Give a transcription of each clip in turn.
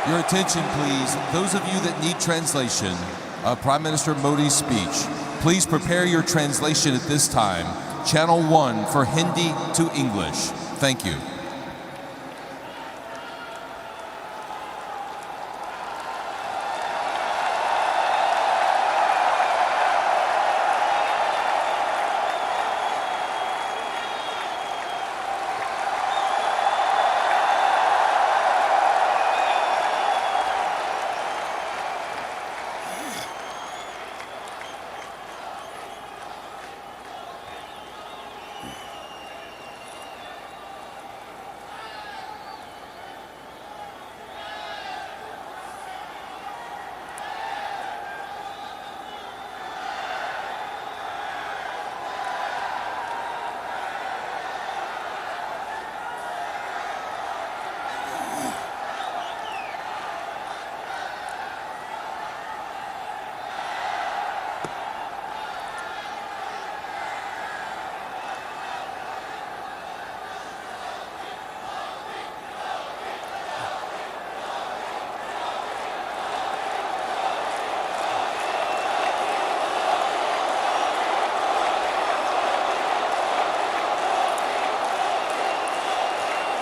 Your attention, please. Those of you that need translation of Prime Minister Modi's speech, please prepare your translation at this time. Channel 1 for Hindi to English. Thank you.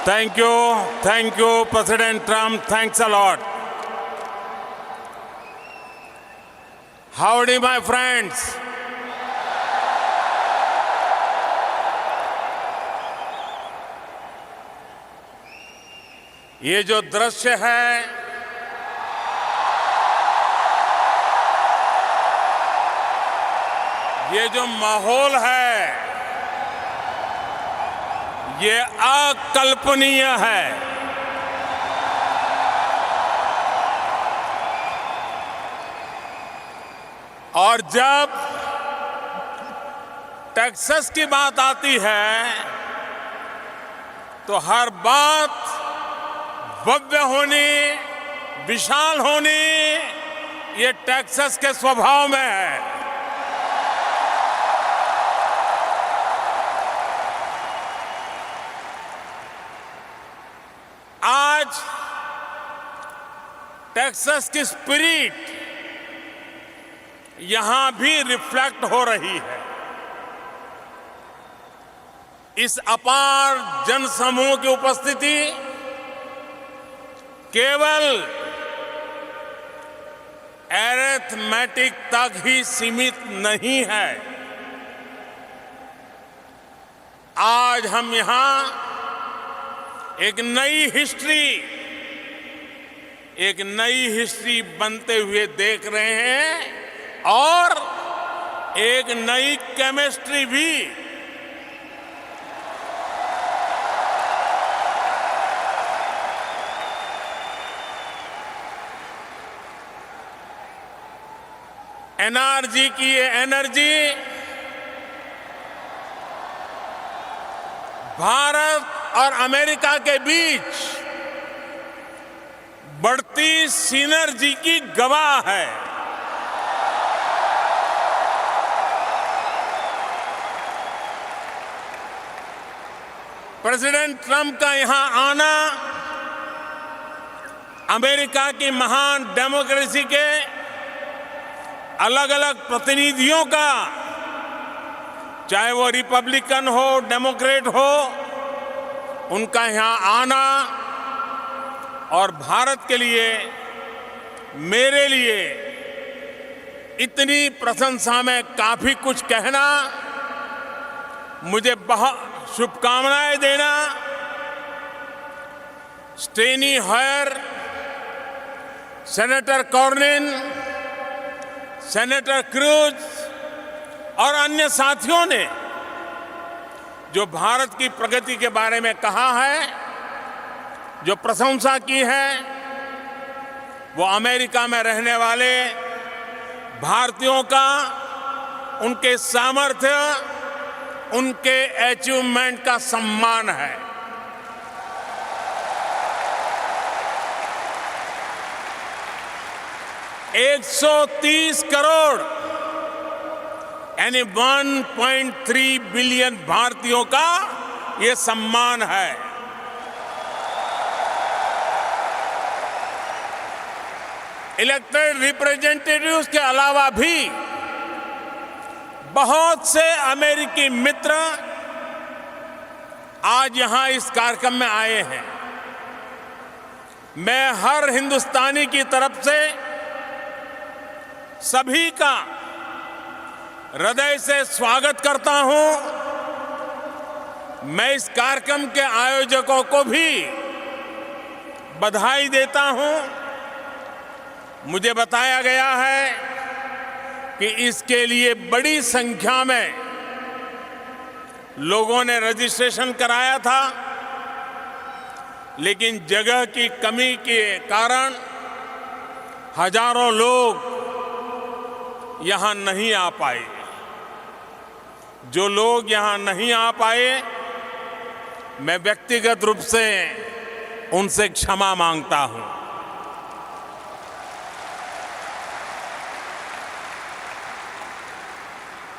Thank you, President Trump. Thanks a lot. Howdy, my friends. ये जो दृश्य है, ये जो माहौल है, ये अकल्पनीय है। और जब टेक्सास की बात आती है तो हर बात भव्य होनी, विशाल होनी, ये टेक्सास के स्वभाव में है। आज टेक्सास की स्पिरिट यहां भी रिफ्लेक्ट हो रही है। इस अपार जनसमूह की उपस्थिति केवल अरिथमेटिक तक ही सीमित नहीं है। आज हम यहां एक नई हिस्ट्री बनते हुए देख रहे हैं और एक नई केमिस्ट्री भी। एनआरजी की ये एनर्जी भारत और अमेरिका के बीच बढ़ती सिनर्जी की गवाह है। प्रेसिडेंट ट्रंप का यहां आना अमेरिका की महान डेमोक्रेसी के अलग अलग प्रतिनिधियों का, चाहे वो रिपब्लिकन हो, डेमोक्रेट हो, उनका यहां आना और भारत के लिए, मेरे लिए इतनी प्रशंसा में काफी कुछ कहना, मुझे बहुत शुभकामनाएं देना। स्टेनी होयर, सेनेटर कॉर्निन, सेनेटर क्रूज और अन्य साथियों ने जो भारत की प्रगति के बारे में कहा है, जो प्रशंसा की है, वो अमेरिका में रहने वाले भारतीयों का, उनके सामर्थ्य, उनके अचीवमेंट का सम्मान है। $130 करोड़ यानी 1.3 बिलियन भारतीयों का ये सम्मान है। इलेक्टेड रिप्रेजेंटेटिव्स के अलावा भी बहुत से अमेरिकी मित्र आज यहां इस कार्यक्रम में आए हैं। मैं हर हिंदुस्तानी की तरफ से सभी का हृदय से स्वागत करता हूं। मैं इस कार्यक्रम के आयोजकों को भी बधाई देता हूं। मुझे बताया गया है कि इसके लिए बड़ी संख्या में लोगों ने रजिस्ट्रेशन कराया था, लेकिन जगह की कमी के कारण हजारों लोग यहां नहीं आ पाए। जो लोग यहां नहीं आ पाए, मैं व्यक्तिगत रूप से उनसे क्षमा मांगता हूं।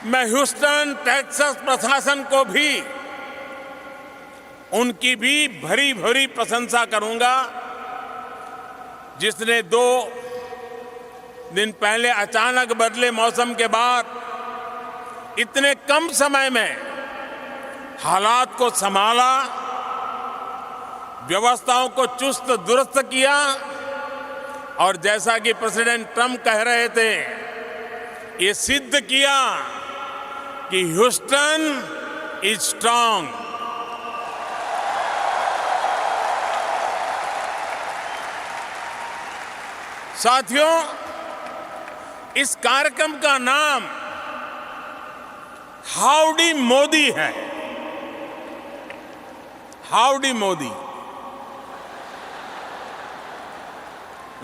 मैं ह्यूस्टन टेक्सास प्रशासन को भी उनकी भी भरी भरी प्रशंसा करूंगा, जिसने 2 दिन पहले अचानक बदले मौसम के बाद इतने कम समय में हालात को संभाला, व्यवस्थाओं को चुस्त दुरुस्त किया और जैसा कि प्रेसिडेंट ट्रंप कह रहे थे, ये सिद्ध किया कि ह्यूस्टन इज स्ट्रांग। साथियों, इस कार्यक्रम का नाम हाउडी मोदी है। हाउडी मोदी।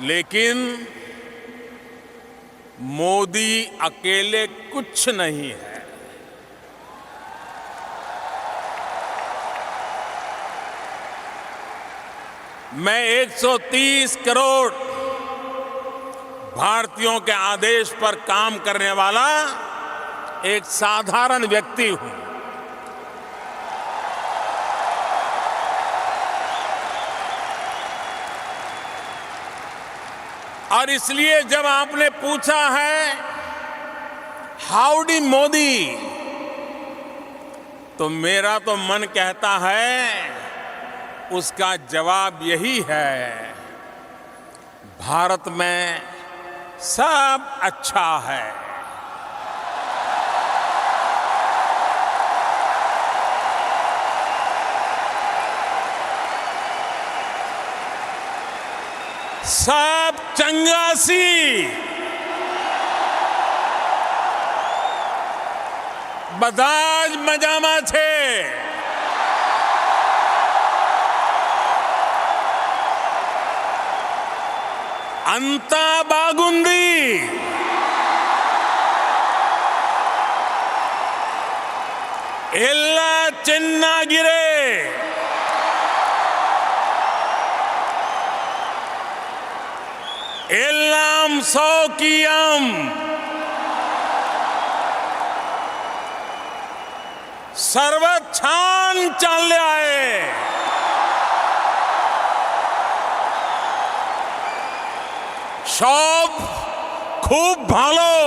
लेकिन मोदी अकेले कुछ नहीं है। मैं 130 करोड़ भारतीयों के आदेश पर काम करने वाला एक साधारण व्यक्ति हूं। और इसलिए जब आपने पूछा है हाउडी मोदी, तो मेरा तो मन कहता है उसका जवाब यही है, भारत में सब अच्छा है। सब चंगासी, बधाज मजामा छे। अंता बागुंदी, एल्ला चेन्नागिरे, एल्लाम सौकियम, सर्वछान चाले आए। सब खूब भालो,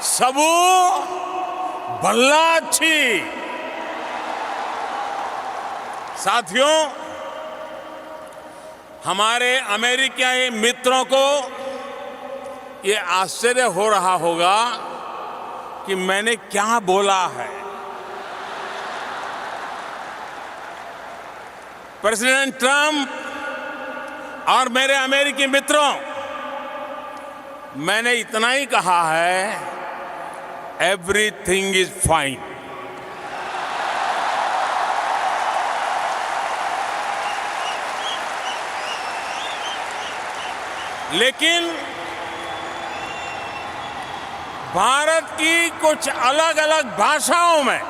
सबू भल्ला अच्छी। साथियों, हमारे अमेरिकी मित्रों को ये आश्चर्य हो रहा होगा कि मैंने क्या बोला है। प्रेसिडेंट ट्रंप और मेरे अमेरिकी मित्रों, मैंने इतना ही कहा है, एवरीथिंग इज फाइन। लेकिन भारत की कुछ अलग अलग भाषाओं में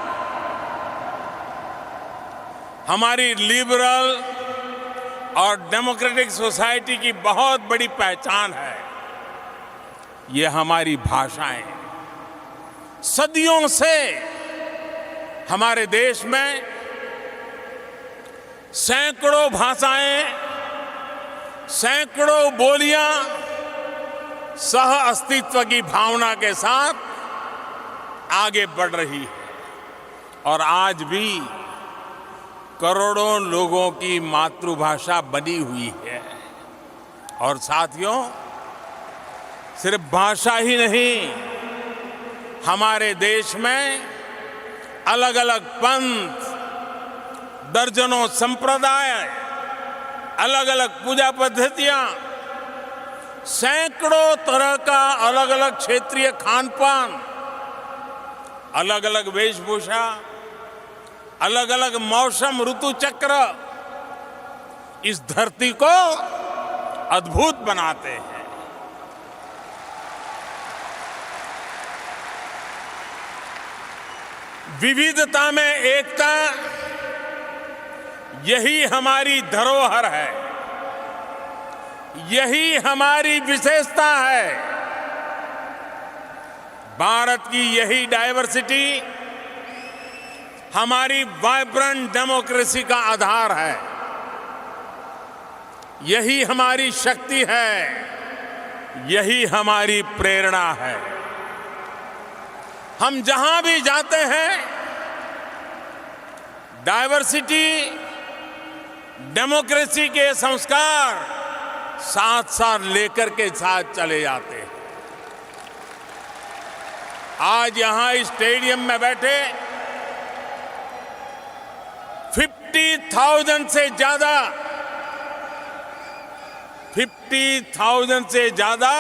हमारी लिबरल और डेमोक्रेटिक सोसाइटी की बहुत बड़ी पहचान है। ये हमारी भाषाएं सदियों से हमारे देश में सैकड़ों भाषाएं सैकड़ों बोलियां सह अस्तित्व की भावना के साथ आगे बढ़ रही है और आज भी करोड़ों लोगों की मातृभाषा बनी हुई है। और साथियों, सिर्फ भाषा ही नहीं, हमारे देश में अलग अलग पंथ, दर्जनों संप्रदाय, अलग अलग पूजा पद्धतियां, सैकड़ों तरह का अलग अलग क्षेत्रीय खान पान, अलग अलग वेशभूषा, अलग अलग मौसम ऋतु चक्र इस धरती को अद्भुत बनाते हैं। विविधता में एकता, यही हमारी धरोहर है, यही हमारी विशेषता है। भारत की यही डाइवर्सिटी हमारी वाइब्रेंट डेमोक्रेसी का आधार है, यही हमारी शक्ति है, यही हमारी प्रेरणा है। हम जहां भी जाते हैं, डाइवर्सिटी, डेमोक्रेसी के संस्कार साथ साथ लेकर के साथ चले जाते हैं। आज यहां इस स्टेडियम में बैठे 50,000 से ज्यादा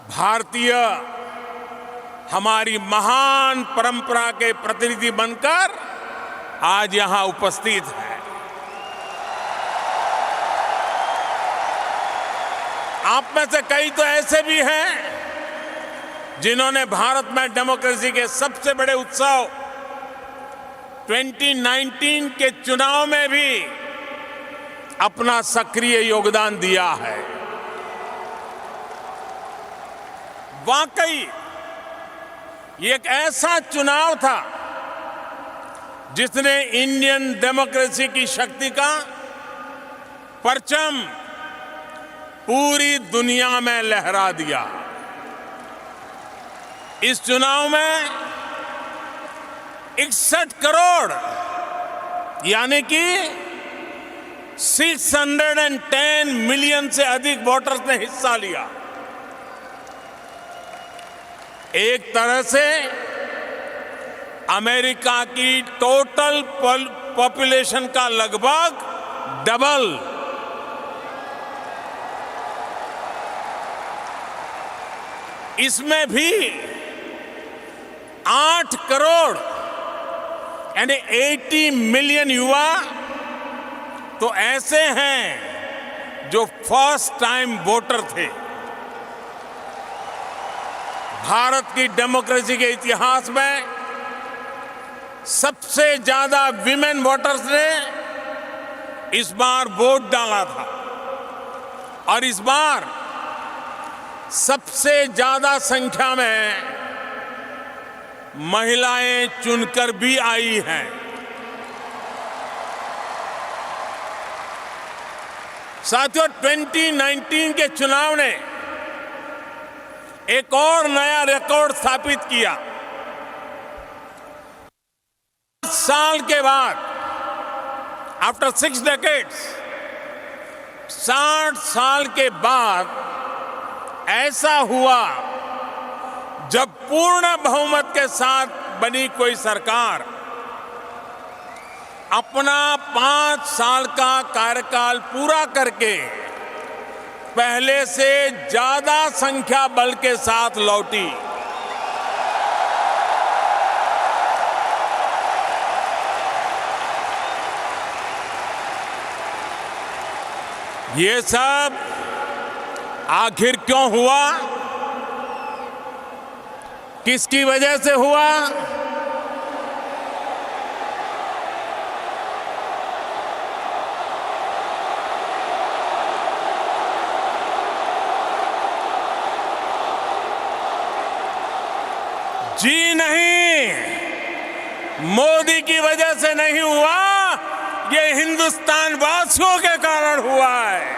भारतीय हमारी महान परंपरा के प्रतिनिधि बनकर आज यहां उपस्थित है। आप में से कई तो ऐसे भी हैं जिन्होंने भारत में डेमोक्रेसी के सबसे बड़े उत्सव 2019 के चुनाव में भी अपना सक्रिय योगदान दिया है। वाकई ये एक ऐसा चुनाव था जिसने इंडियन डेमोक्रेसी की शक्ति का परचम पूरी दुनिया में लहरा दिया। इस चुनाव में 61 करोड़ यानी कि 610 मिलियन से अधिक वोटर्स ने हिस्सा लिया। एक तरह से अमेरिका की टोटल पॉपुलेशन का लगभग डबल। इसमें भी 8 करोड़ यानी 80 मिलियन युवा तो ऐसे हैं जो फर्स्ट टाइम वोटर थे। भारत की डेमोक्रेसी के इतिहास में सबसे ज्यादा विमेन वोटर्स ने इस बार वोट डाला था और इस बार सबसे ज्यादा संख्या में महिलाएं चुनकर भी आई हैं। साथियों, 2019 के चुनाव ने एक और नया रिकॉर्ड स्थापित किया। 60 साल के बाद, आफ्टर 6 decades, 60 साल के बाद ऐसा हुआ जब पूर्ण बहुमत के साथ बनी कोई सरकार अपना 5 साल का कार्यकाल पूरा करके पहले से ज्यादा संख्या बल के साथ लौटी। ये सब आखिर क्यों हुआ? किसकी वजह से हुआ? जी नहीं, मोदी की वजह से नहीं हुआ। ये हिंदुस्तान वासियों के कारण हुआ है।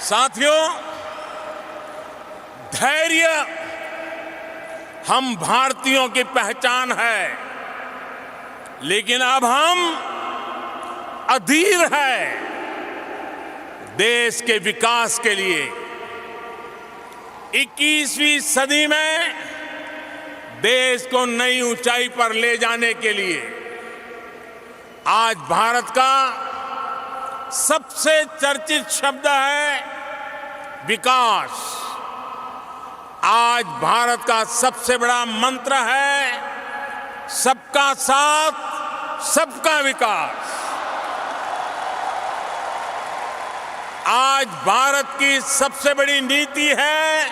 साथियों, धैर्य हम भारतीयों की पहचान है, लेकिन अब हम अधीर है देश के विकास के लिए। 21वीं सदी में देश को नई ऊंचाई पर ले जाने के लिए आज भारत का सबसे चर्चित शब्द है विकास। आज भारत का सबसे बड़ा मंत्र है सबका साथ, सबका विकास। आज भारत की सबसे बड़ी नीति है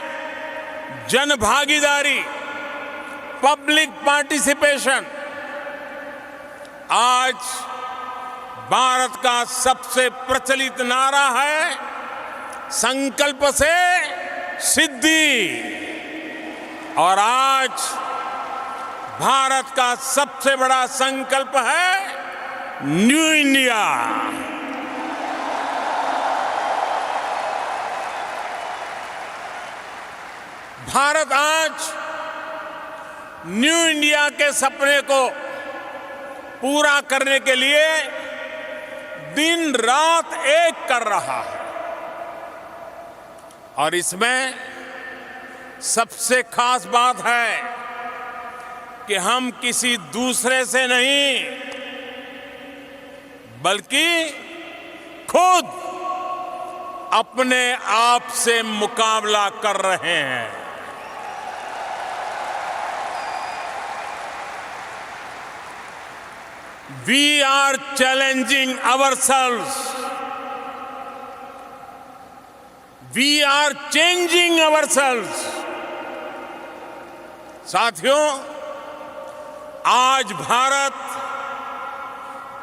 जनभागीदारी, पब्लिक पार्टिसिपेशन। आज भारत का सबसे प्रचलित नारा है संकल्प से सिद्धि। और आज भारत का सबसे बड़ा संकल्प है न्यू इंडिया। भारत आज न्यू इंडिया के सपने को पूरा करने के लिए दिन रात एक कर रहा है। और इसमें सबसे खास बात है कि हम किसी दूसरे से नहीं, बल्कि खुद अपने आप से मुकाबला कर रहे हैं। We are challenging ourselves. We are changing ourselves. साथियों, आज भारत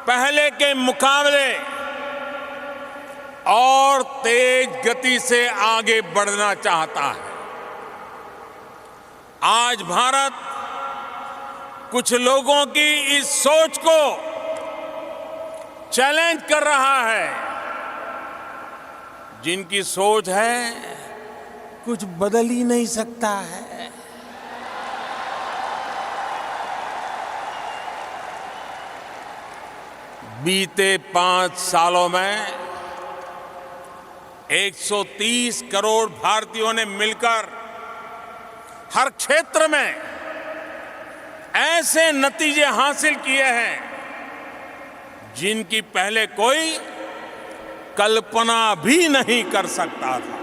पहले के मुकाबले और तेज गति से आगे बढ़ना चाहता है। आज भारत कुछ लोगों की इस सोच को चैलेंज कर रहा है, जिनकी सोच है कुछ बदल ही नहीं सकता है। बीते 5 सालों में 130 करोड़ भारतीयों ने मिलकर हर क्षेत्र में ऐसे नतीजे हासिल किए हैं जिनकी पहले कोई कल्पना भी नहीं कर सकता था।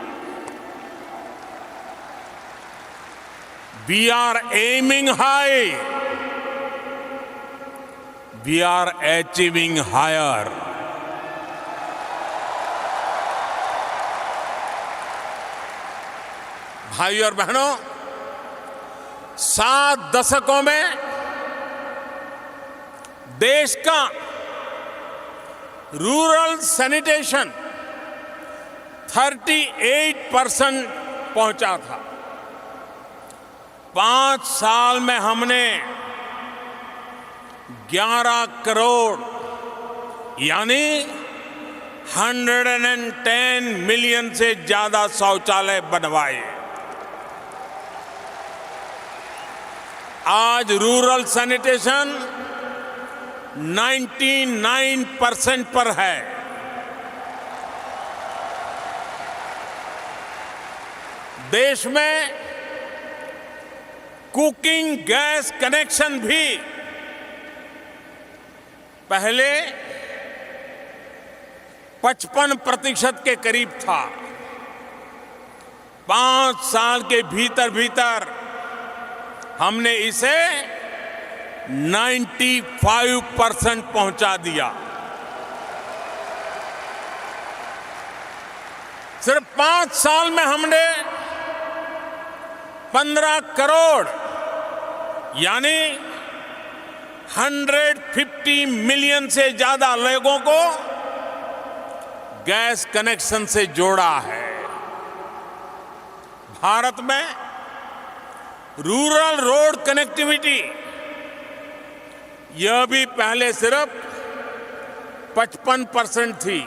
We are aiming high. We are achieving higher. भाइयों और बहनों, 7 दशकों में देश का रूरल सैनिटेशन 38% पहुंचा था। 5 साल में हमने 11 करोड़ यानी 110 मिलियन से ज्यादा शौचालय बनवाए। आज रूरल सैनिटेशन 99% पर है। देश में कुकिंग गैस कनेक्शन भी पहले 55% के करीब था। 5 साल के भीतर भीतर हमने इसे 95% पहुंचा दिया। सिर्फ 5 साल में हमने 15 करोड़ यानी 150 मिलियन से ज्यादा लोगों को गैस कनेक्शन से जोड़ा है। भारत में रूरल रोड कनेक्टिविटी, यह भी पहले सिर्फ 55% थी।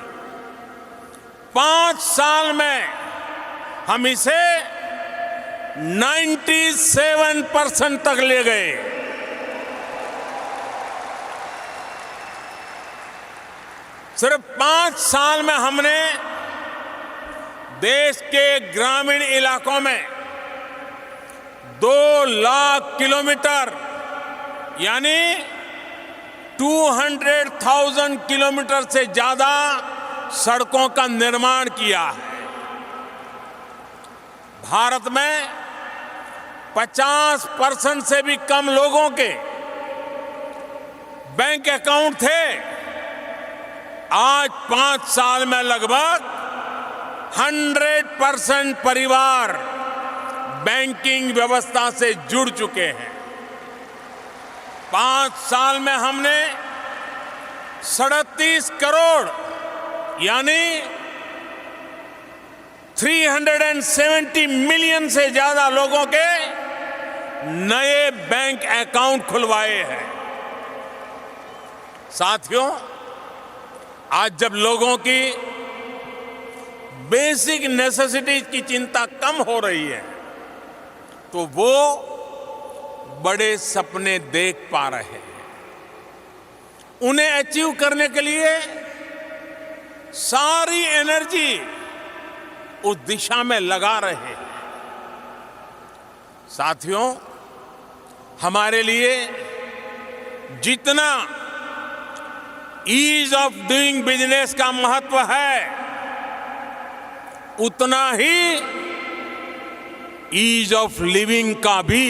5 साल में हम इसे 97% तक ले गए। सिर्फ 5 साल में हमने देश के ग्रामीण इलाकों में 2 लाख किलोमीटर यानी 200,000 किलोमीटर से ज्यादा सड़कों का निर्माण किया है। भारत में 50% से भी कम लोगों के बैंक अकाउंट थे। आज 5 साल में लगभग 100% परिवार बैंकिंग व्यवस्था से जुड़ चुके हैं। 5 साल में हमने 37 करोड़ यानी 370 मिलियन से ज्यादा लोगों के नए बैंक अकाउंट खुलवाए हैं। साथियों, आज जब लोगों की बेसिक नेसेसिटीज की चिंता कम हो रही है तो वो बड़े सपने देख पा रहे हैं। उन्हें अचीव करने के लिए सारी एनर्जी उस दिशा में लगा रहे हैं। साथियों, हमारे लिए जितना ईज ऑफ डूइंग बिजनेस का महत्व है, उतना ही ईज ऑफ लिविंग का भी।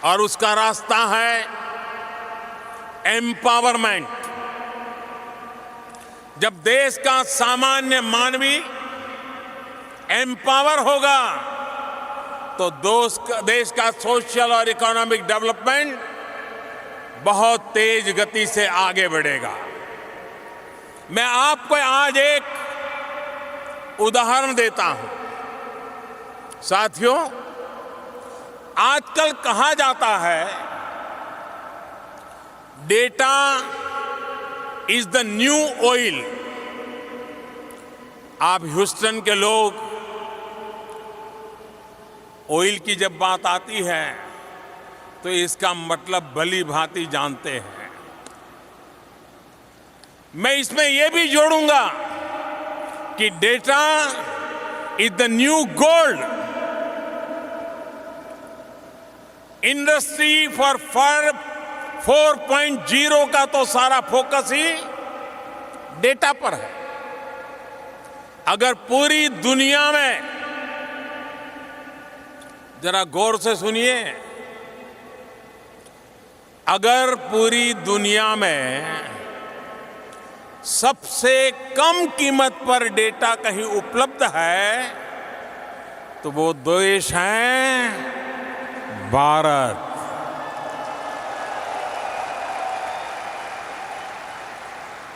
और उसका रास्ता है एम्पावरमेंट। जब देश का सामान्य मानवी एम्पावर होगा तो देश का सोशल और इकोनॉमिक डेवलपमेंट बहुत तेज गति से आगे बढ़ेगा। मैं आपको आज एक उदाहरण देता हूं। साथियों, आजकल कहा जाता है data is the new oil. आप ह्यूस्टन के लोग ऑयल की जब बात आती है तो इसका मतलब भली भांति जानते हैं। मैं इसमें यह भी जोड़ूंगा कि data is the new gold. Industry for 4.0 का तो सारा फोकस ही डेटा पर है। अगर पूरी दुनिया में, जरा गौर से सुनिए, अगर पूरी दुनिया में सबसे कम कीमत पर डेटा कहीं उपलब्ध है तो वो देश है भारत।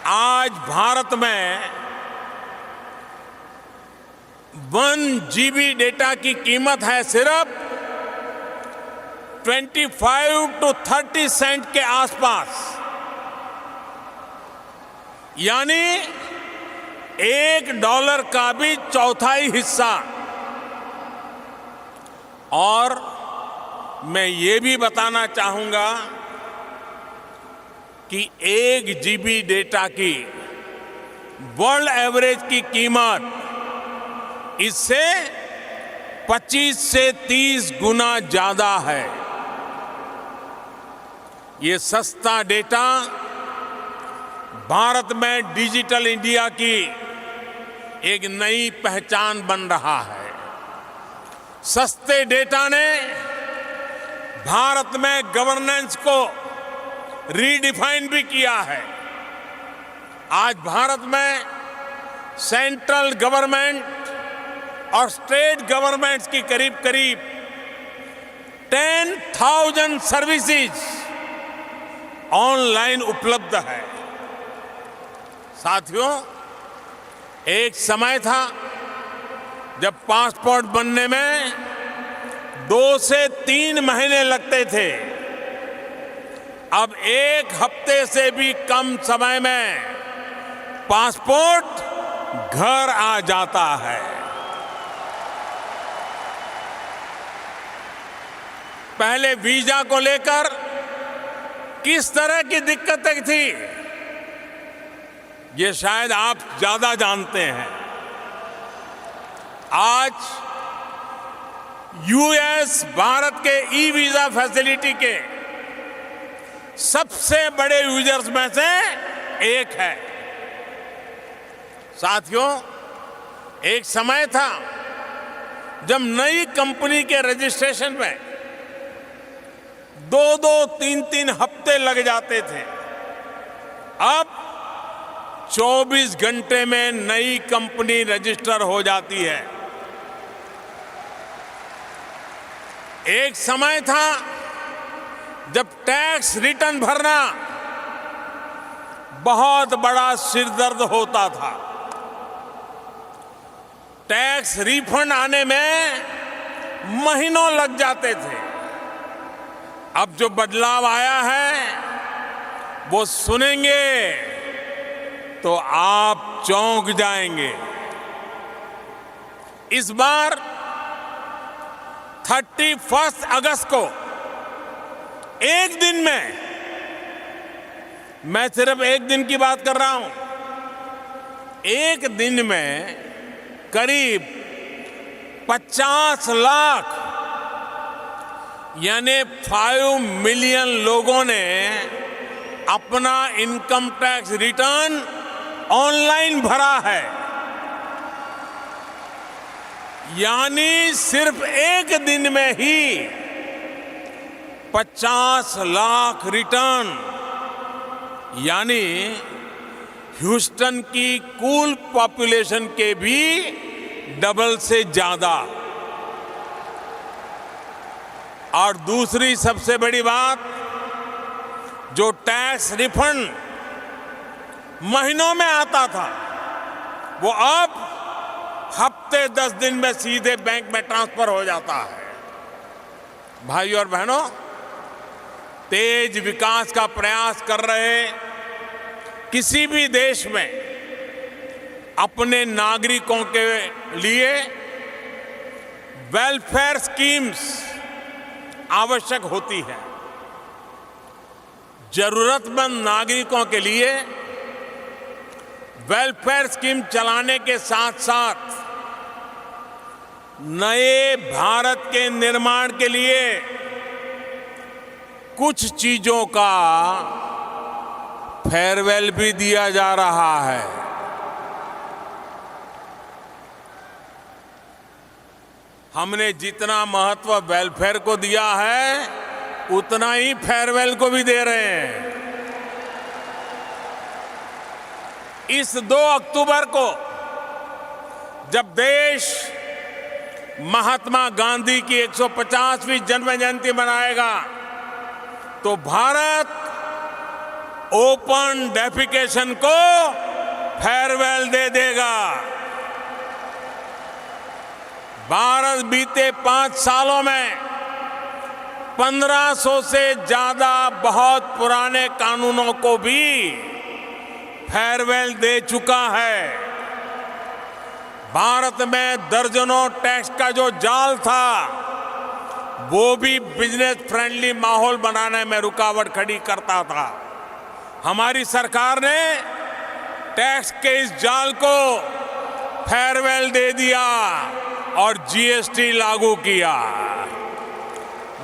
आज भारत में 1 GB डेटा की कीमत है सिर्फ 25 to 30 सेंट के आसपास, यानी $1 का भी चौथाई हिस्सा। और मैं ये भी बताना चाहूंगा कि 1 GB डेटा की वर्ल्ड एवरेज की कीमत इससे 25 से 30 गुना ज्यादा है। ये सस्ता डेटा भारत में डिजिटल इंडिया की एक नई पहचान बन रहा है। सस्ते डेटा ने भारत में गवर्नेंस को रीडिफाइन भी किया है। आज भारत में सेंट्रल गवर्नमेंट और स्टेट गवर्नमेंट्स की करीब करीब 10,000 सर्विसेज ऑनलाइन उपलब्ध है। साथियों, एक समय था जब पासपोर्ट बनने में 2 से 3 महीने लगते थे, अब 1 हफ्ते से भी कम समय में पासपोर्ट घर आ जाता है। पहले वीजा को लेकर किस तरह की दिक्कतें थी, ये शायद आप ज्यादा जानते हैं। आज यूएस भारत के ई वीजा फैसिलिटी के सबसे बड़े यूजर्स में से एक है। साथियों, एक समय था जब नई कंपनी के रजिस्ट्रेशन में 2-2, 3-3 हफ्ते लग जाते थे। अब 24 घंटे में नई कंपनी रजिस्टर हो जाती है। एक समय था जब टैक्स रिटर्न भरना बहुत बड़ा सिरदर्द होता था। टैक्स रिफंड आने में महीनों लग जाते थे। अब जो बदलाव आया है वो सुनेंगे तो आप चौंक जाएंगे। इस बार 31 अगस्त को एक दिन में, मैं सिर्फ एक दिन की बात कर रहा हूं, एक दिन में करीब 50 लाख यानी 5 मिलियन लोगों ने अपना इनकम टैक्स रिटर्न ऑनलाइन भरा है। यानी सिर्फ एक दिन में ही 50 लाख रिटर्न, यानी ह्यूस्टन की कुल पॉपुलेशन के भी डबल से ज्यादा। और दूसरी सबसे बड़ी बात, जो टैक्स रिफंड महीनों में आता था वो अब हफ्ते 10 दिन में सीधे बैंक में ट्रांसफर हो जाता है। भाइयों और बहनों, तेज विकास का प्रयास कर रहे किसी भी देश में अपने नागरिकों के लिए वेलफेयर स्कीम्स आवश्यक होती है। जरूरतमंद नागरिकों के लिए वेलफेयर स्कीम चलाने के साथ साथ नए भारत के निर्माण के लिए कुछ चीजों का फेयरवेल भी दिया जा रहा है। हमने जितना महत्व वेलफेयर को दिया है उतना ही फेयरवेल को भी दे रहे हैं। इस 2 अक्टूबर को जब देश महात्मा गांधी की 150वीं जन्म जयंती मनाएगा तो भारत ओपन डेफिकेशन को फेयरवेल दे देगा। भारत बीते 5 सालों में 1500 से ज्यादा बहुत पुराने कानूनों को भी फेयरवेल दे चुका है। भारत में दर्जनों टैक्स का जो जाल था वो भी बिजनेस फ्रेंडली माहौल बनाने में रुकावट खड़ी करता था। हमारी सरकार ने टैक्स के इस जाल को फेयरवेल दे दिया और जीएसटी लागू किया।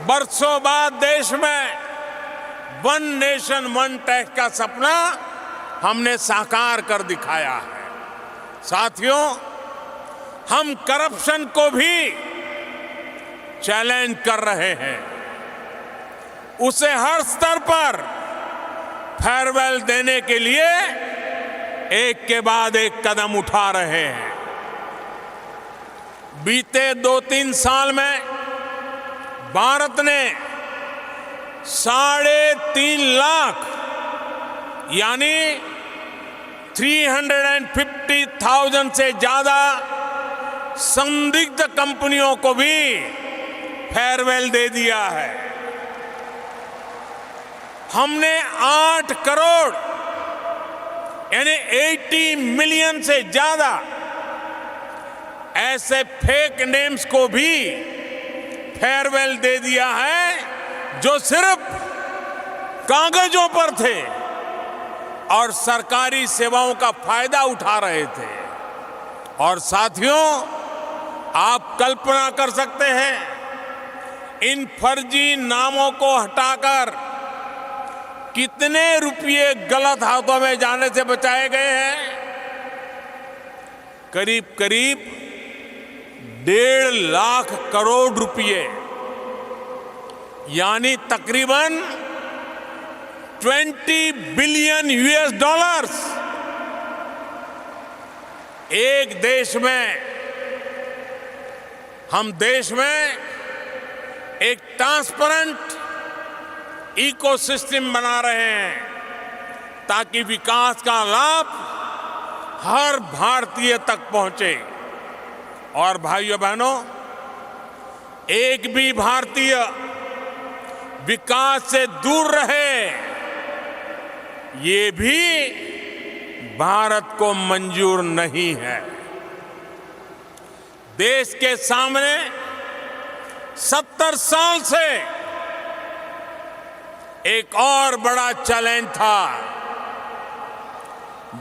बरसों बाद देश में 1 नेशन 1 टैक्स का सपना हमने साकार कर दिखाया है। साथियों, हम करप्शन को भी चैलेंज कर रहे हैं। उसे हर स्तर पर फेयरवेल देने के लिए एक के बाद एक कदम उठा रहे हैं। बीते 2-3 साल में भारत ने 3.5 लाख यानी 350,000 से ज्यादा संदिग्ध कंपनियों को भी फेयरवेल दे दिया है। हमने 8 करोड़ यानी 80 मिलियन से ज्यादा ऐसे फेक नेम्स को भी फेयरवेल दे दिया है जो सिर्फ कागजों पर थे और सरकारी सेवाओं का फायदा उठा रहे थे। और साथियों, आप कल्पना कर सकते हैं इन फर्जी नामों को हटाकर कितने रुपये गलत हाथों में जाने से बचाए गए हैं। करीब करीब 1.5 लाख करोड़ रुपये यानी तकरीबन 20 बिलियन यूएस डॉलर्स एक देश में, हम देश में एक ट्रांसपेरेंट इकोसिस्टम बना रहे हैं ताकि विकास का लाभ हर भारतीय तक पहुंचे। और भाइयों बहनों, एक भी भारतीय विकास से दूर रहे, ये भी भारत को मंजूर नहीं है। देश के सामने 70 साल से एक और बड़ा चैलेंज था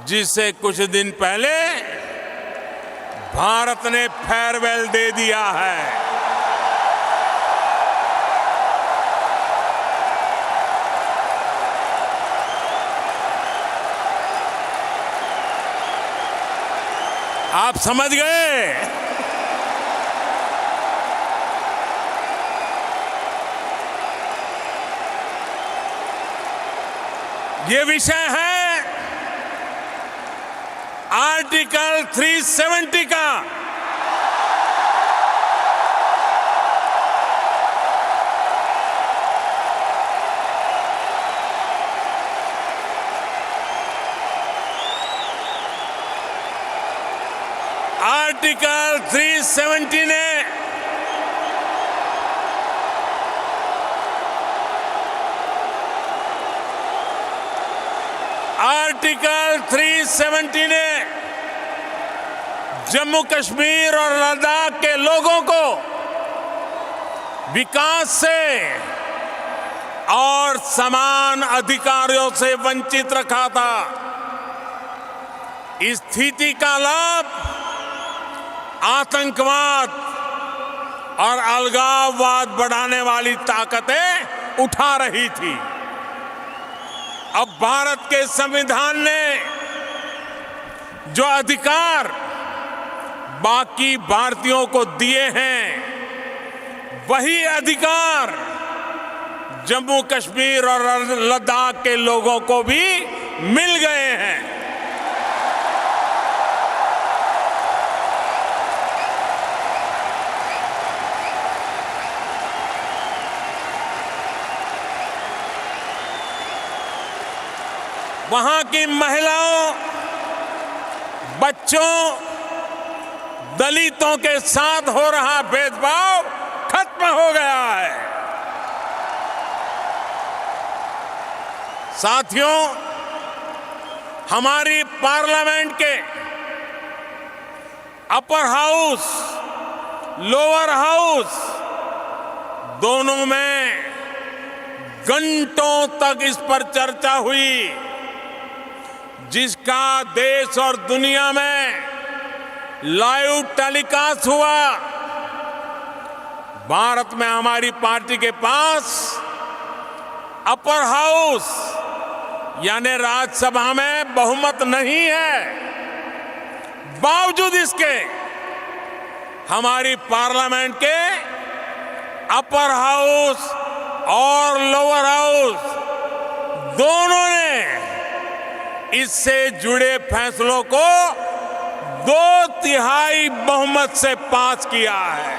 जिसे कुछ दिन पहले भारत ने फेयरवेल दे दिया है। आप समझ गए? ये विषय है आर्टिकल 370 का। आर्टिकल 370 ने आर्टिकल 370 ने जम्मू कश्मीर और लद्दाख के लोगों को विकास से और समान अधिकारों से वंचित रखा था। इस स्थिति का लाभ आतंकवाद और अलगाववाद बढ़ाने वाली ताकतें उठा रही थी। अब भारत के संविधान ने जो अधिकार बाकी भारतीयों को दिए हैं, वही अधिकार जम्मू कश्मीर और लद्दाख के लोगों को भी मिल गए हैं। वहां की महिलाओं, बच्चों, दलितों के साथ हो रहा भेदभाव खत्म हो गया है। साथियों, हमारी पार्लियामेंट के अपर हाउस, लोअर हाउस दोनों में घंटों तक इस पर चर्चा हुई, जिसका देश और दुनिया में लाइव टेलीकास्ट हुआ। भारत में हमारी पार्टी के पास अपर हाउस यानी राज्यसभा में बहुमत नहीं है। बावजूद इसके हमारी पार्लियामेंट के अपर हाउस और लोअर हाउस दोनों ने इससे जुड़े फैसलों को 2/3 बहुमत से पास किया है।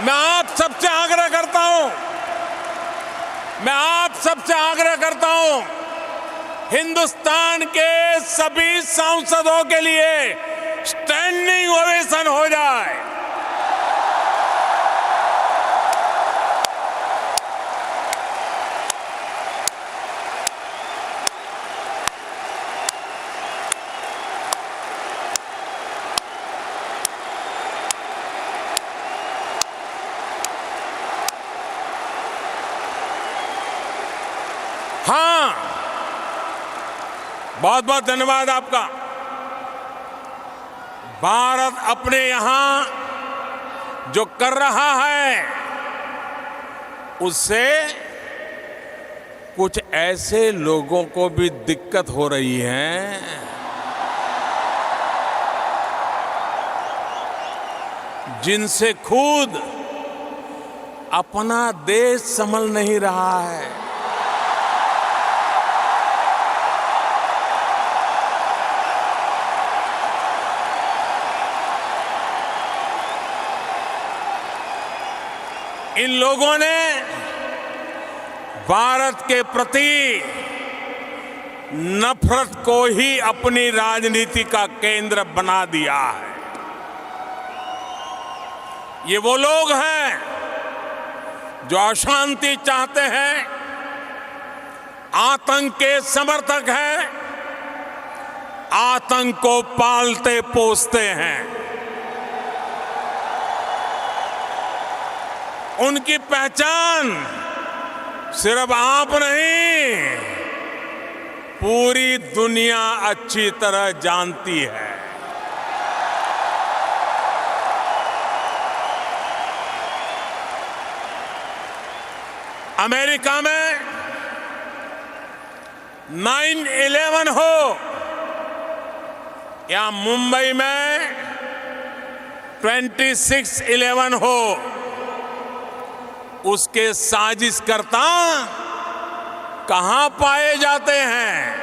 मैं आप सबसे आग्रह करता हूं हिंदुस्तान के सभी सांसदों के लिए स्टैंडिंग ओवेशन हो जाए। हाँ, बहुत बहुत धन्यवाद आपका। भारत अपने यहां जो कर रहा है उससे कुछ ऐसे लोगों को भी दिक्कत हो रही है जिनसे खुद अपना देश संभल नहीं रहा है। इन लोगों ने भारत के प्रति नफरत को ही अपनी राजनीति का केंद्र बना दिया है। ये वो लोग हैं जो अशांति चाहते हैं, आतंक के समर्थक हैं, आतंक को पालते पोसते हैं। उनकी पहचान सिर्फ आप नहीं, पूरी दुनिया अच्छी तरह जानती है। अमेरिका में 9/11 हो या मुंबई में 26/11 हो, उसके साजिशकर्ता कहां पाए जाते हैं?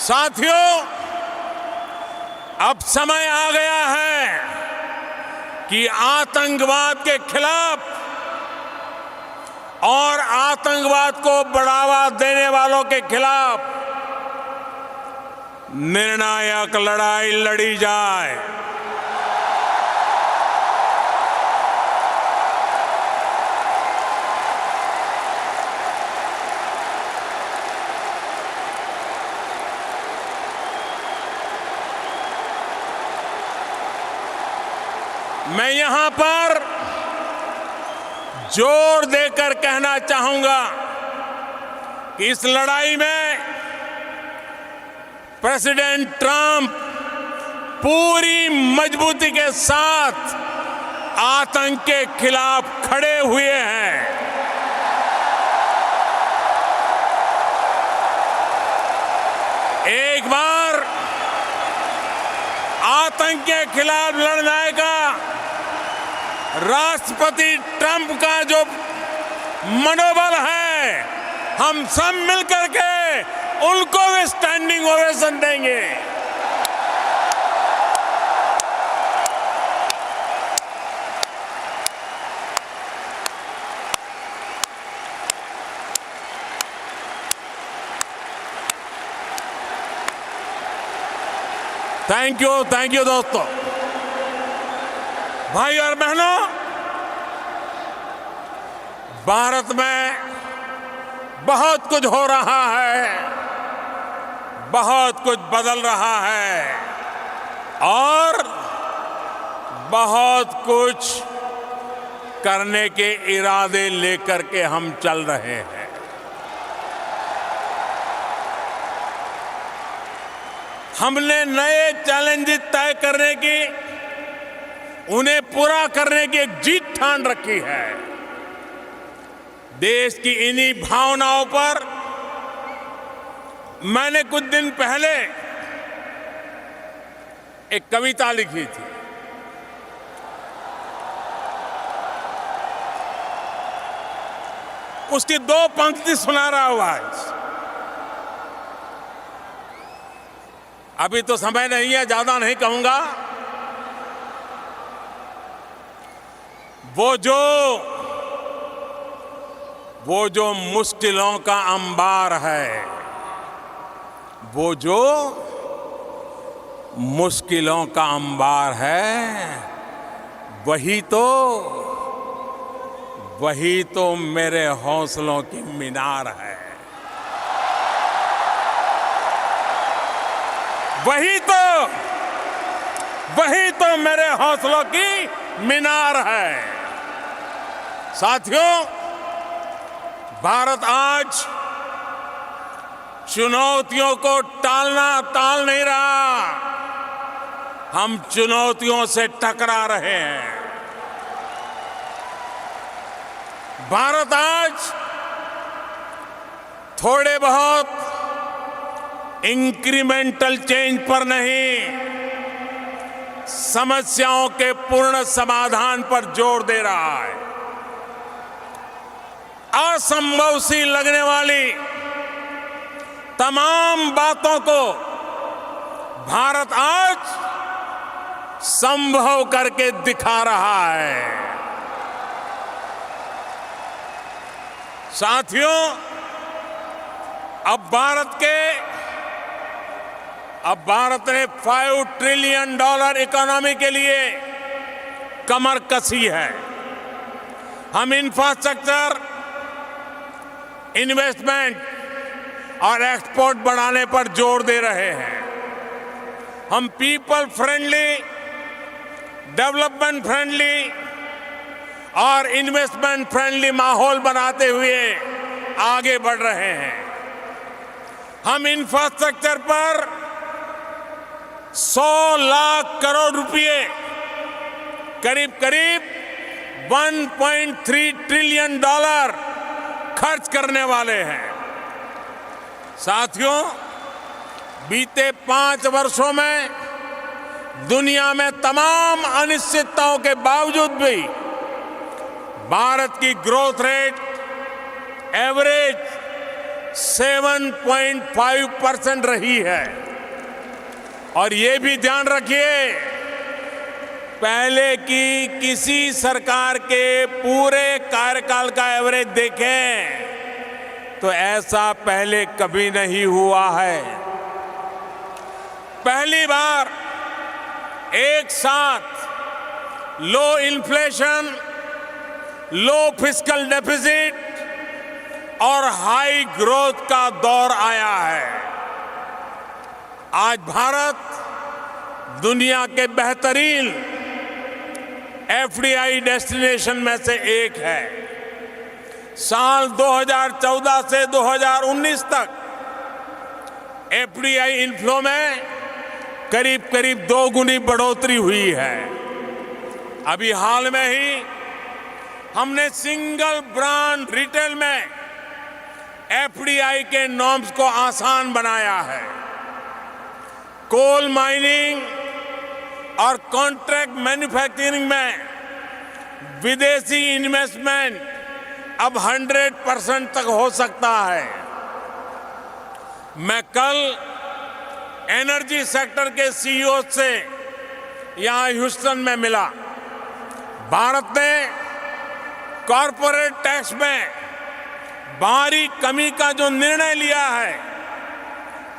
साथियों, अब समय आ गया है कि आतंकवाद के खिलाफ और आतंकवाद को बढ़ावा देने वालों के खिलाफ निर्णायक लड़ाई लड़ी जाए। मैं यहां पर जोर देकर कहना चाहूंगा कि इस लड़ाई में प्रेसिडेंट ट्रंप पूरी मजबूती के साथ आतंक के खिलाफ खड़े हुए हैं। एक बार आतंक के खिलाफ लड़ने का राष्ट्रपति ट्रंप का जो मनोबल है, हम सब मिलकर के उनको भी स्टैंडिंग ओवेशन देंगे। थैंक यू दोस्तों, भाई और बहनों। भारत में बहुत कुछ हो रहा है, बहुत कुछ बदल रहा है और बहुत कुछ करने के इरादे लेकर के हम चल रहे हैं। हमने नए चैलेंजेस तय करने की, उन्हें पूरा करने की एक जीत ठान रखी है। देश की इन्हीं भावनाओं पर मैंने कुछ दिन पहले एक कविता लिखी थी। उसकी 2 पंक्ति सुना रहा हूं आज। अभी तो समय नहीं है, ज्यादा नहीं कहूंगा। वो जो मुश्किलों का अंबार है, वो जो मुश्किलों का अंबार है, वही तो मेरे हौसलों की मीनार है। वही तो मेरे हौसलों की मीनार है। साथियों, भारत आज चुनौतियों को टाल नहीं रहा, हम चुनौतियों से टकरा रहे हैं। भारत आज थोड़े बहुत इंक्रीमेंटल चेंज पर नहीं, समस्याओं के पूर्ण समाधान पर जोर दे रहा है। असंभव सी लगने वाली तमाम बातों को भारत आज संभव करके दिखा रहा है। साथियों, अब भारत ने $5 ट्रिलियन इकोनॉमी के लिए कमर कसी है। हम इंफ्रास्ट्रक्चर, इन्वेस्टमेंट और एक्सपोर्ट बढ़ाने पर जोर दे रहे हैं। हम पीपल फ्रेंडली, डेवलपमेंट फ्रेंडली और इन्वेस्टमेंट फ्रेंडली माहौल बनाते हुए आगे बढ़ रहे हैं। हम इंफ्रास्ट्रक्चर पर 100 लाख करोड़ रुपए, करीब 1.3 ट्रिलियन खर्च करने वाले हैं। साथियों, बीते 5 वर्षों में दुनिया में तमाम अनिश्चितताओं के बावजूद भी भारत की ग्रोथ रेट एवरेज 7.5% रही है। और ये भी ध्यान रखिए, पहले की किसी सरकार के पूरे कार्यकाल का एवरेज देखें तो ऐसा पहले कभी नहीं हुआ है। पहली बार एक साथ लो इन्फ्लेशन, लो फिस्कल डेफिसिट और हाई ग्रोथ का दौर आया है। आज भारत दुनिया के बेहतरीन एफडीआई डेस्टिनेशन में से एक है। साल 2014 से 2019 तक एफडीआई इनफ्लो में करीब 2 गुनी बढ़ोतरी हुई है। अभी हाल में ही हमने सिंगल ब्रांड रिटेल में एफडीआई के नॉर्म्स को आसान बनाया है। कोल माइनिंग और कॉन्ट्रैक्ट मैन्युफैक्चरिंग में विदेशी इन्वेस्टमेंट अब 100% तक हो सकता है। मैं कल एनर्जी सेक्टर के सीईओ से यहां ह्यूस्टन में मिला। भारत ने कॉरपोरेट टैक्स में भारी कमी का जो निर्णय लिया है,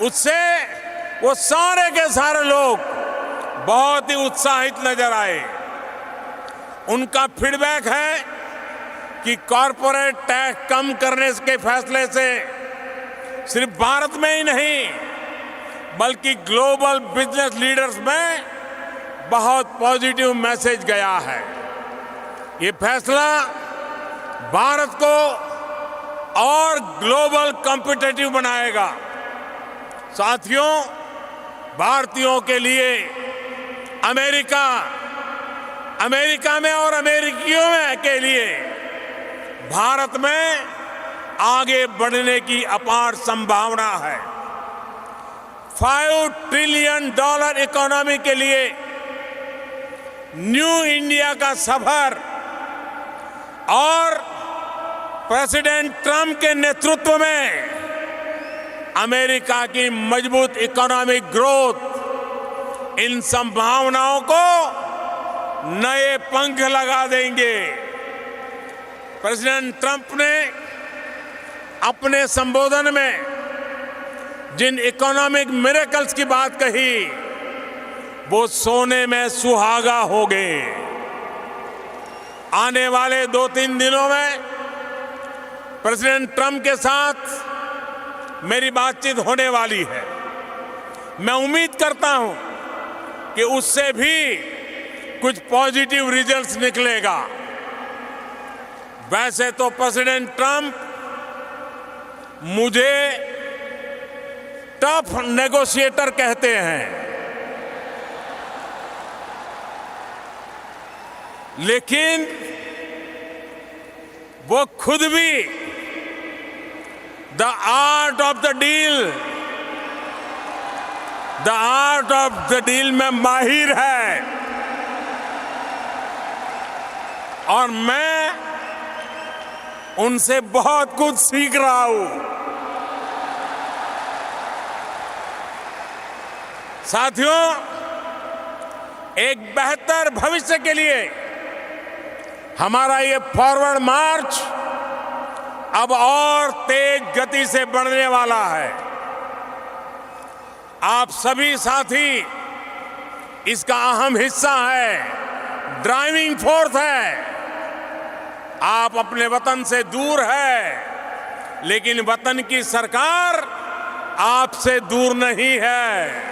उससे वो सारे के सारे लोग बहुत ही उत्साहित नजर आए। उनका फीडबैक है कि कॉरपोरेट टैक्स कम करने के फैसले से सिर्फ भारत में ही नहीं बल्कि ग्लोबल बिजनेस लीडर्स में बहुत पॉजिटिव मैसेज गया है। ये फैसला भारत को और ग्लोबल कॉम्पिटिटिव बनाएगा। साथियों, भारतीयों के लिए अमेरिका में और अमेरिकियों में के लिए भारत में आगे बढ़ने की अपार संभावना है। $5 ट्रिलियन इकोनॉमी के लिए न्यू इंडिया का सफर और प्रेसिडेंट ट्रंप के नेतृत्व में अमेरिका की मजबूत इकोनॉमिक ग्रोथ, इन संभावनाओं को नए पंख लगा देंगे। प्रेसिडेंट ट्रंप ने अपने संबोधन में जिन इकोनॉमिक मिरेकल्स की बात कही वो सोने में सुहागा हो गए। आने वाले 2-3 दिनों में प्रेसिडेंट ट्रंप के साथ मेरी बातचीत होने वाली है। मैं उम्मीद करता हूं कि उससे भी कुछ पॉजिटिव रिजल्ट्स निकलेगा। वैसे तो प्रेसिडेंट ट्रंप मुझे टफ नेगोशिएटर कहते हैं, लेकिन वो खुद भी the art of the deal में माहिर है और मैं उनसे बहुत कुछ सीख रहा हूं। साथियों, एक बेहतर भविष्य के लिए हमारा ये फॉरवर्ड मार्च अब और तेज गति से बढ़ने वाला है। आप सभी साथी इसका अहम हिस्सा है, ड्राइविंग फोर्स है। आप अपने वतन से दूर है, लेकिन वतन की सरकार आपसे दूर नहीं है।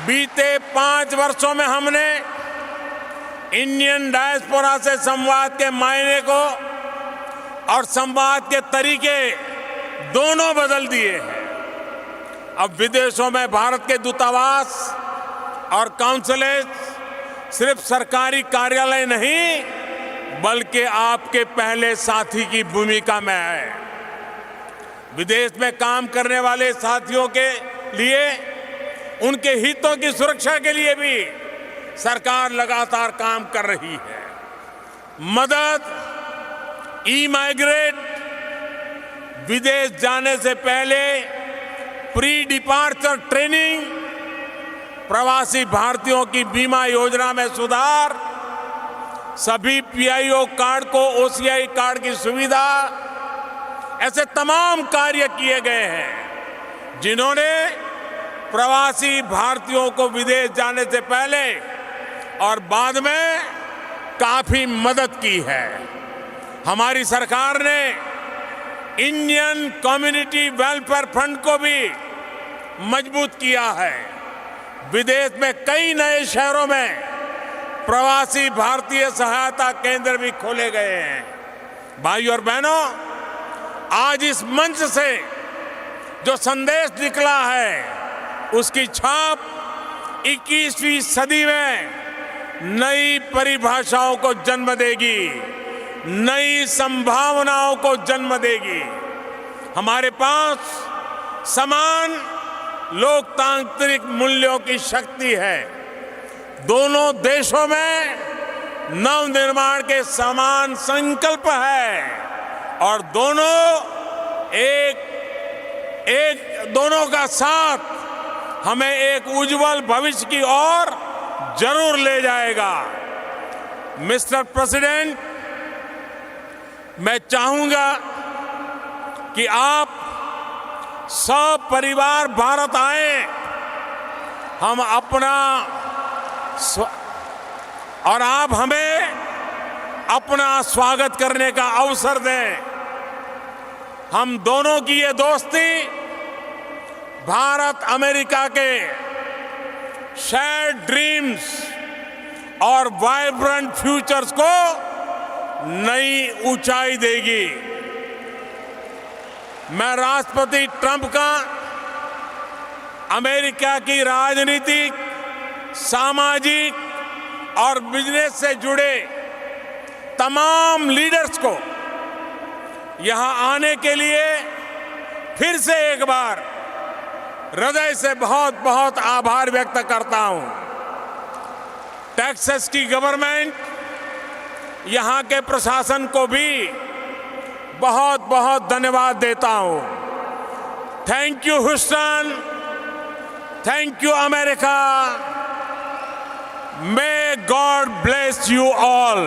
बीते 5 वर्षों में हमने इंडियन डायस्पोरा से संवाद के मायने को और संवाद के तरीके दोनों बदल दिए हैं। अब विदेशों में भारत के दूतावास और काउंसलेट सिर्फ सरकारी कार्यालय नहीं बल्कि आपके पहले साथी की भूमिका में है। विदेश में काम करने वाले साथियों के लिए उनके हितों की सुरक्षा के लिए भी सरकार लगातार काम कर रही है। मदद, ई-माइग्रेट, विदेश जाने से पहले प्री डिपार्चर ट्रेनिंग, प्रवासी भारतीयों की बीमा योजना में सुधार, सभी पीआईओ कार्ड को ओसीआई कार्ड की सुविधा, ऐसे तमाम कार्य किए गए हैं जिन्होंने प्रवासी भारतीयों को विदेश जाने से पहले और बाद में काफी मदद की है। हमारी सरकार ने इंडियन कम्युनिटी वेलफेयर फंड को भी मजबूत किया है। विदेश में कई नए शहरों में प्रवासी भारतीय सहायता केंद्र भी खोले गए हैं। भाइयों और बहनों, आज इस मंच से जो संदेश निकला है उसकी छाप 21वीं सदी में नई परिभाषाओं को जन्म देगी, नई संभावनाओं को जन्म देगी। हमारे पास समान लोकतांत्रिक मूल्यों की शक्ति है। दोनों देशों में नवनिर्माण के समान संकल्प है और दोनों का साथ हमें एक उज्जवल भविष्य की ओर जरूर ले जाएगा। मिस्टर प्रेसिडेंट, मैं चाहूंगा कि आप सब परिवार भारत आए, हम और आप हमें अपना स्वागत करने का अवसर दें। हम दोनों की ये दोस्ती भारत अमेरिका के शेयर्ड ड्रीम्स और वाइब्रेंट फ्यूचर्स को नई ऊंचाई देगी। मैं राष्ट्रपति ट्रंप का अमेरिका की राजनीतिक, सामाजिक और बिजनेस से जुड़े तमाम लीडर्स को यहां आने के लिए फिर से एक बार हृदय से बहुत बहुत आभार व्यक्त करता हूं। टेक्सास की गवर्नमेंट, यहां के प्रशासन को भी बहुत बहुत धन्यवाद देता हूं। Thank you Houston, thank you America. May God bless you all.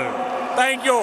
Thank you.